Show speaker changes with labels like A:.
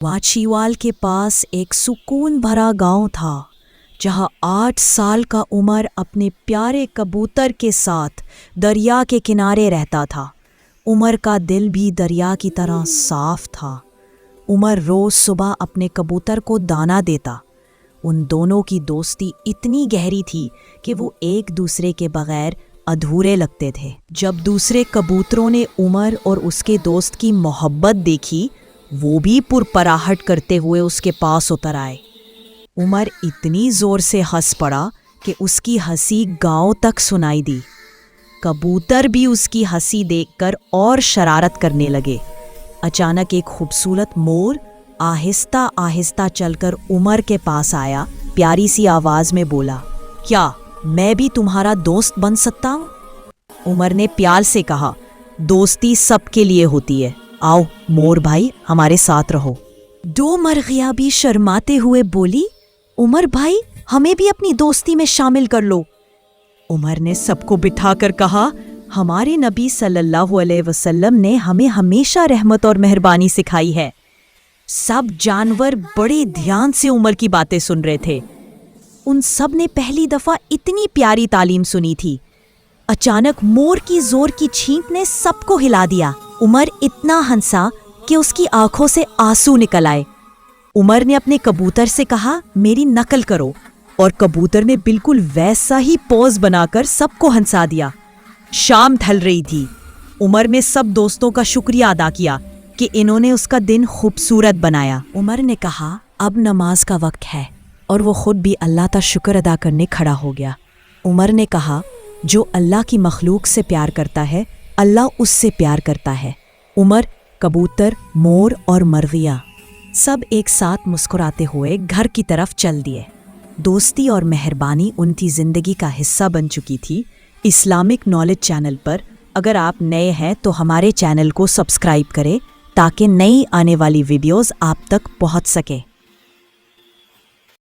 A: वाचीवाल के पास एक सुकून भरा गांव था जहां 8 साल का उमर अपने प्यारे कबूतर के साथ दरिया के किनारे रहता था। उमर का दिल भी दरिया की तरह साफ था। उमर रोज सुबह अपने कबूतर को दाना देता। उन दोनों की दोस्ती इतनी गहरी थी कि वो एक दूसरे के बगैर अधूरे लगते थे। जब दूसरे कबूतरों ने उमर और उसके दोस्त की मोहब्बत देखी, वो भी पुरपराहट करते हुए उसके पास उतर आए। उमर इतनी जोर से हंस पड़ा कि उसकी हंसी गांव तक सुनाई दी। कबूतर भी उसकी हंसी देखकर और शरारत करने लगे। अचानक एक खूबसूरत मोर आहिस्ता आहिस्ता चलकर उमर के पास आया। प्यारी सी आवाज में बोला, क्या मैं भी तुम्हारा दोस्त बन सकता हूँ? उमर ने प्यार से कहा, दोस्ती सबके लिए होती है, आओ मोर भाई हमारे साथ रहो। दो मरगियां भी शर्माते हुए बोली, उमर भाई हमें भी अपनी दोस्ती में शामिल कर लो। उमर ने सबको बिठाकर कहा, हमारे नबी सल्लल्लाहु अलैहि वसल्लम ने हमें हमेशा रहमत और मेहरबानी सिखाई है। सब जानवर बड़े ध्यान से उमर की बातें सुन रहे थे। उन सब ने पहली दफा इतनी प्यारी तालीम सुनी थी। अचानक मोर की जोर की छींक ने सबको हिला दिया। उमर इतना हंसा कि उसकी आंखों से आंसू निकल आए। उमर ने अपने कबूतर से कहा, मेरी नकल करो, और कबूतर ने बिल्कुल वैसा ही पोज बनाकर सबको हंसा दिया। शाम ढल रही थी। उमर ने सब दोस्तों का शुक्रिया अदा किया कि इन्होंने उसका दिन खूबसूरत बनाया। उमर ने कहा, अब नमाज का वक्त है, और वो खुद भी अल्लाह का शुक्र अदा करने खड़ा हो गया। उमर ने कहा, जो अल्लाह की मखलूक से प्यार करता है, अल्लाह उससे प्यार करता है। उमर, कबूतर, मोर और मरगिया सब एक साथ मुस्कुराते हुए घर की तरफ चल दिए। दोस्ती और मेहरबानी उनकी ज़िंदगी का हिस्सा बन चुकी थी। इस्लामिक नॉलेज चैनल पर अगर आप नए हैं तो हमारे चैनल को सब्सक्राइब करें ताकि नई आने वाली वीडियोस आप तक पहुंच सके।